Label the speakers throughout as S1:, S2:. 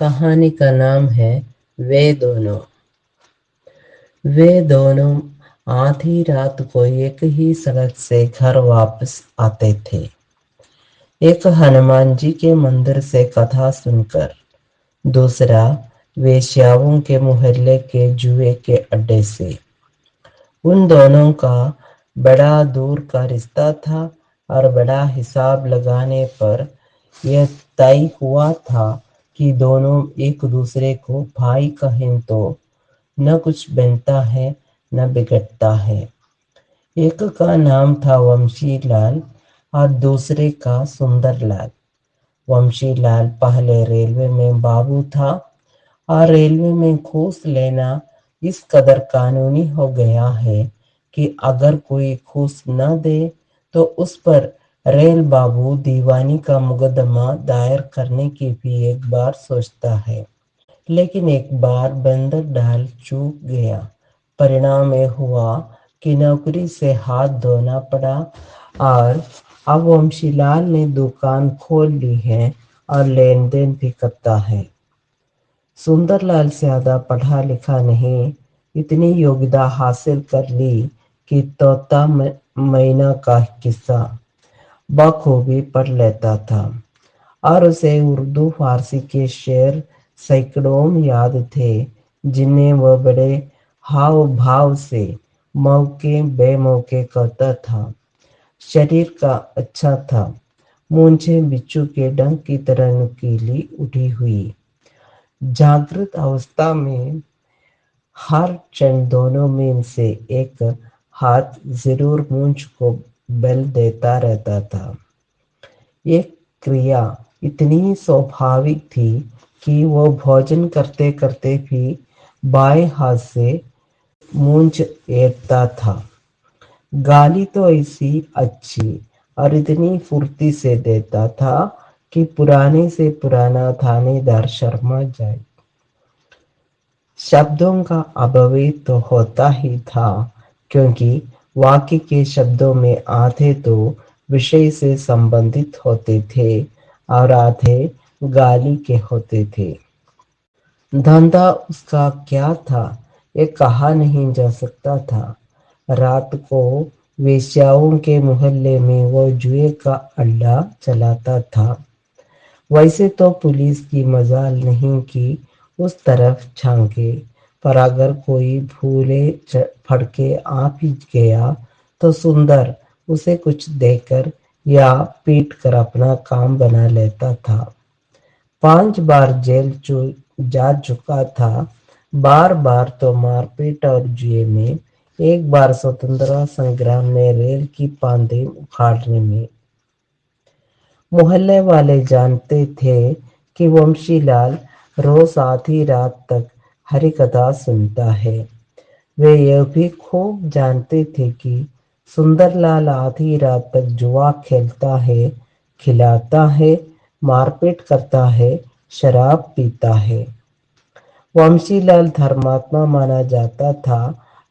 S1: कहानी का नाम है वे दोनों। वे दोनों आधी रात को एक ही सड़क से घर वापस आते थे। एक हनुमान जी के मंदिर से कथा सुनकर, दूसरा वेश्याओं के मोहल्ले के जुए के अड्डे से। उन दोनों का बड़ा दूर का रिश्ता था और बड़ा हिसाब लगाने पर यह तय हुआ था कि दोनों एक दूसरे को भाई कहें तो न कुछ बनता है न बिगड़ता है। एक का नाम था वंशी लाल और दूसरे का सुंदर लाल। वंशी लाल पहले रेलवे में बाबू था और रेलवे में घूस लेना इस कदर कानूनी हो गया है कि अगर कोई घूस न दे तो उस पर रेल बाबू दीवानी का मुकदमा दायर करने की भी एक बार सोचता है। लेकिन एक बार बंदर डाल चूक गया। परिणाम ये हुआ कि नौकरी से हाथ धोना पड़ा और अब वंशीलाल ने दुकान खोल ली है और लेन देन भी करता है। सुंदरलाल ज्यादा पढ़ा लिखा नहीं, इतनी योग्यता हासिल कर ली कि तोता मैना का किस्सा बखूबी पढ़ लेता था और उसे उर्दू फारसी के शेर सैकड़ों याद थे, जिन्हें वह बड़े हाव भाव से मौके बेमौके कहता था। शरीर का अच्छा था, मूंछें बिच्छू के डंक की तरह नुकीली उठी हुई। जागृत अवस्था में हर क्षण दोनों में से एक हाथ जरूर मूंछ को बल देता रहता था। ये क्रिया इतनी स्वाभाविक थी कि वो भोजन करते करते भी बाएं हाथ से मूंछ एड़ता था। गाली तो ऐसी अच्छी और इतनी फुर्ती से देता था कि पुराने से पुराना थानेदार शर्मा जाए। शब्दों का अभाव तो होता ही था, क्योंकि वाक्य के शब्दों में आधे तो विषय से संबंधित होते थे और आधे गाली के होते थे। धंधा उसका क्या था ये कहा नहीं जा सकता था। रात को वेश्याओं के मोहल्ले में वो जुए का अड्डा चलाता था। वैसे तो पुलिस की मजाल नहीं कि उस तरफ झांके, पर अगर कोई भूले फड़के आ भी गया तो सुंदर उसे कुछ देकर या पीट कर अपना काम बना लेता था। 5 बार जेल जा चुका था, बार बार तो मारपीट और जुए में, एक बार स्वतंत्रता संग्राम में रेल की पांदें उखाड़ने में। मोहल्ले वाले जानते थे कि वंशीलाल रोज आधी रात तक हरि कथा सुनता है। वे यह भी खूब जानते थे कि सुंदरलाल आधी रात तक जुआ खेलता है, खिलाता है, मारपीट करता है, शराब पीता है। वंशीलाल धर्मात्मा माना जाता था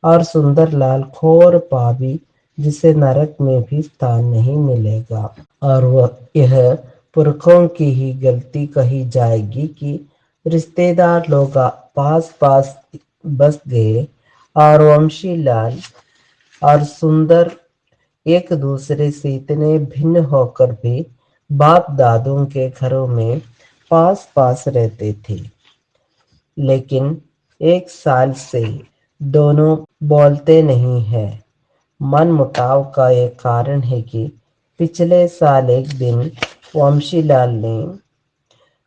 S1: और सुंदरलाल घोर पापी, जिसे नरक में भी स्थान नहीं मिलेगा। और वह यह पुरखों की ही गलती कही जाएगी कि रिश्तेदार लोग पास पास बस गए और वंशीलाल और सुंदर एक दूसरे से इतने भिन्न होकर भी बाप दादों के घरों में पास पास रहते थे। लेकिन 1 साल से दोनों बोलते नहीं हैं। मनमुटाव का एक कारण है कि पिछले साल एक दिन वंशीलाल ने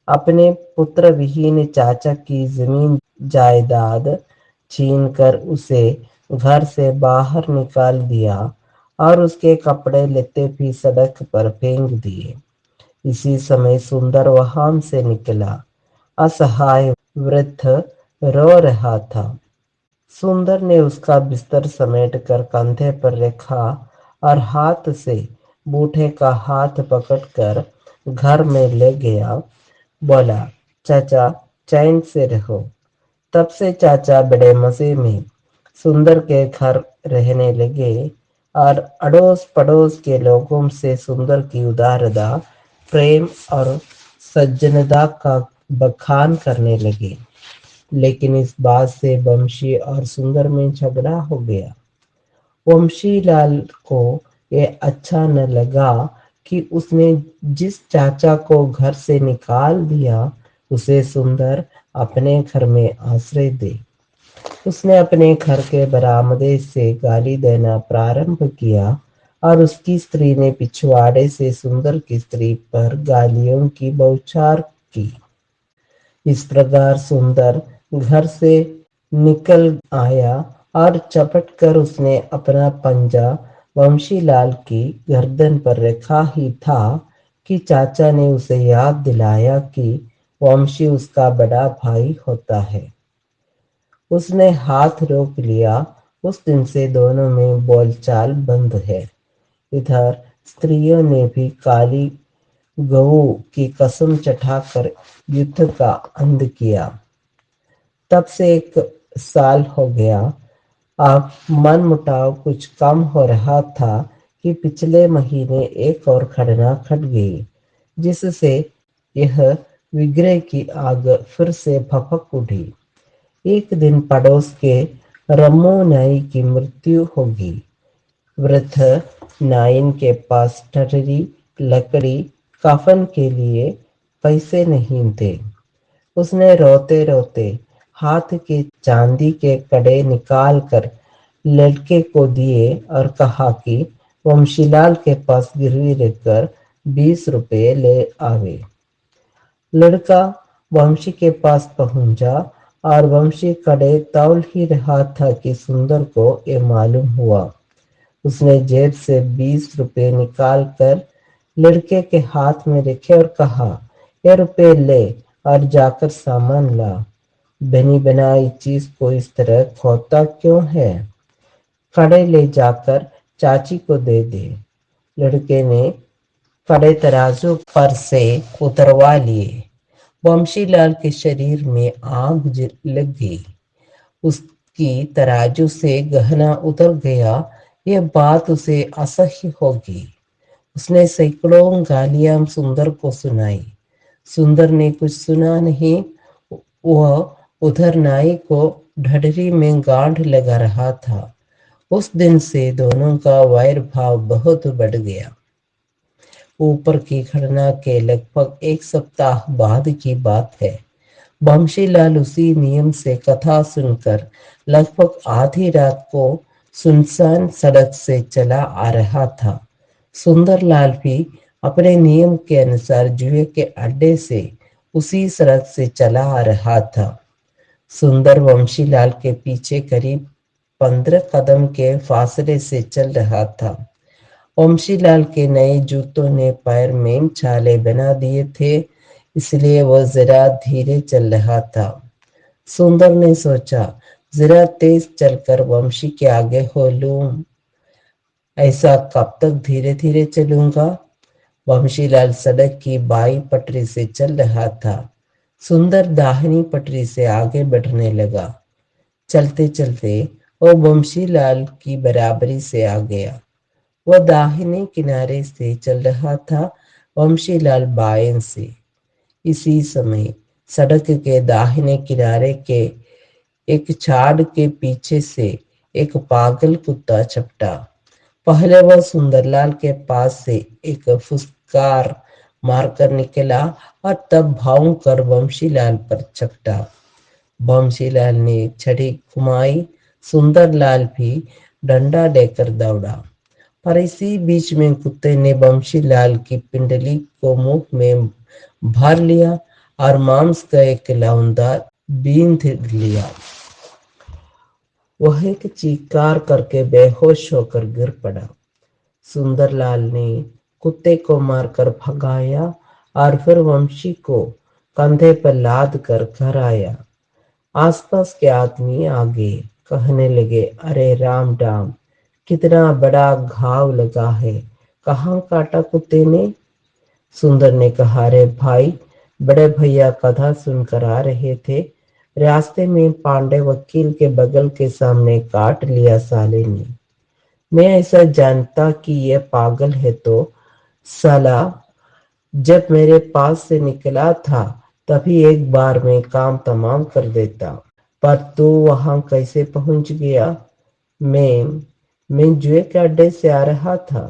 S1: अपने पुत्र विहीन चाचा की जमीन जायदाद छीनकर उसे घर से बाहर निकाल दिया और उसके कपड़े लत्ते भी सड़क पर फेंक दिए। इसी समय सुंदर वहां से निकला। असहाय वृद्ध रो रहा था। सुंदर ने उसका बिस्तर समेट कर कंधे पर रखा और हाथ से बूढ़े का हाथ पकड़कर घर में ले गया। बोला, चाचा चैन से रहो। तब से चाचा बड़े मजे में सुंदर के घर रहने लगे और अड़ोस पड़ोस के लोगों से सुंदर की उदारता, प्रेम और सज्जनता का बखान करने लगे। लेकिन इस बात से बमशी और सुंदर में झगड़ा हो गया। वंशीलाल को ये अच्छा न लगा कि उसने जिस चाचा को घर से निकाल दिया उसे सुंदर अपने घर में आश्रय दे। उसने अपने घर के बरामदे से गाली देना प्रारंभ किया और उसकी स्त्री ने पिछवाड़े से सुंदर की स्त्री पर गालियों की बौछार की। इस प्रकार सुंदर घर से निकल आया और चपट कर उसने अपना पंजा वंशीलाल की गर्दन पर रखा ही था कि चाचा ने उसे याद दिलाया कि वंशी उसका बड़ा भाई होता है। उसने हाथ रोक लिया। उस दिन से दोनों में बोलचाल बंद है। इधर स्त्रियों ने भी काली गऊ की कसम चढ़ाकर युद्ध का अंत किया। तब से 1 साल हो गया। अब मनमुटाव कुछ कम हो रहा था कि पिछले महीने एक और घटना घट गई, जिससे यह विग्रह की आग फिर से भभक उठी। एक दिन पड़ोस के रमो नाई की मृत्यु होगी। वृद्ध नाइन के पास टटरी लकड़ी कफन के लिए पैसे नहीं थे। उसने रोते रोते हाथ के चांदी के कड़े निकाल कर लड़के को दिए और कहा कि वंशीलाल के पास गिरवी रखकर 20 रुपए ले आवे। लड़का वंशी के पास पहुंचा और वंशी कड़े तौल ही रहा था कि सुंदर को ये मालूम हुआ। उसने जेब से 20 रुपए निकाल कर लड़के के हाथ में रखे और कहा, ये रुपए ले और जाकर सामान ला। बनी बनाई चीज को इस तरह खोता क्यों है? कड़े ले जाकर चाची को दे दे। लड़के ने कड़े तराजू पर से उतरवा लिए। वंशीलाल के शरीर में आग लग गई। उसकी तराजू से गहना उतर गया। यह बात उसे असह्य होगी। उसने सैकड़ों गालियां सुंदर को सुनाई। सुंदर ने कुछ सुना नहीं। वह उधर नाई को ढडरी में गांठ लगा रहा था। उस दिन से दोनों का वैर भाव बहुत बढ़ गया। ऊपर की घटना के लगभग 1 सप्ताह बाद की बात है। बमशीलाल उसी नियम से कथा सुनकर लगभग आधी रात को सुनसान सड़क से चला आ रहा था। सुंदरलाल भी अपने नियम के अनुसार जुए के अड्डे से उसी सड़क से चला आ रहा था। सुंदर वंशीलाल के पीछे करीब 15 कदम के फासले से चल रहा था। वंशीलाल के नए जूतों ने पैर में छाले बना दिए थे, इसलिए वह जरा धीरे चल रहा था। सुंदर ने सोचा, जरा तेज चलकर वंशी के आगे हो लूं। ऐसा कब तक धीरे धीरे चलूंगा? वंशीलाल सड़क की बाई पटरी से चल रहा था। सुंदर दाहिनी पटरी से आगे बढ़ने लगा। चलते चलते वह वंशीलाल की बराबरी से आ गया। वह दाहिने किनारे से चल रहा था, वंशीलाल बाएं से। इसी समय सड़क के दाहिने किनारे के एक झाड़ के पीछे से एक पागल कुत्ता झपटा। पहले वह सुंदरलाल के पास से एक फुसकार मारकर निकला और तब भाव कर वंशीलाल पर झपटा। वंशीलाल ने छड़ी घुमाई। सुंदरलाल भी डंडा लेकर दौड़ा, पर इसी बीच में कुत्ते ने वंशीलाल की पिंडली को मुंह में भर लिया और मांस का एक लौंदा बींध लिया। वह एक चीत्कार करके बेहोश होकर गिर पड़ा। सुंदरलाल ने कुत्ते को मारकर भगाया और फिर वंशी को कंधे पर लाद कर घर आया। आसपास के आदमी आ गए, कहने लगे, अरे राम राम, कितना बड़ा घाव लगा है, कहाँ काटा कुत्ते ने? सुंदर ने कहा, अरे भाई, बड़े भैया कथा सुनकर आ रहे थे, रास्ते में पांडे वकील के बगल के सामने काट लिया साले ने। मैं ऐसा जानता कि ये पागल है तो साला जब मेरे पास से निकला था तभी एक बार में काम तमाम कर देता। पर तू वहां कैसे पहुंच गया? मैं जुए के अड्डे से आ रहा था।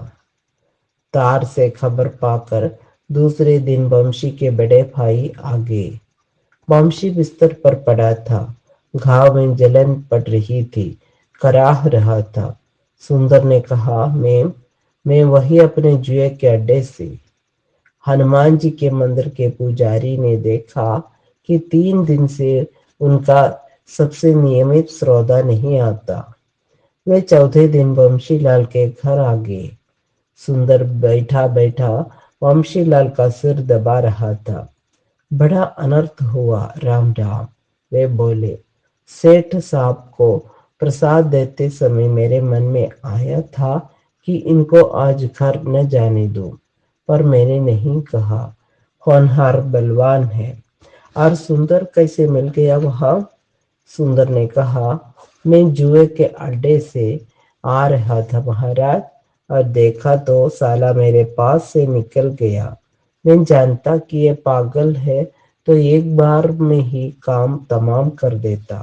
S1: तार से खबर पाकर दूसरे दिन बमशी के बड़े भाई आ गए। बमशी बिस्तर पर पड़ा था। घाव में जलन पड़ रही थी, कराह रहा था। सुंदर ने कहा, मैं वही अपने जुए के अड्डे से। हनुमान जी के मंदिर के पुजारी ने देखा कि 3 दिन से उनका सबसे नियमित सौदा नहीं आता। वे चौथे दिन बमशीलाल के घर आ गए। सुंदर बैठा बैठा वंशीलाल का सिर दबा रहा था। बड़ा अनर्थ हुआ, राम राम। वे बोले, सेठ साहब को प्रसाद देते समय मेरे मन में आया था कि इनको आज घर न जाने दो, पर मैंने नहीं कहा। होनहार बलवान है। और सुंदर कैसे मिल गया वहां? सुंदर ने कहा, मैं जुए के अड्डे से आ रहा था महाराज, और देखा तो साला मेरे पास से निकल गया। मैं जानता कि ये पागल है तो एक बार में ही काम तमाम कर देता।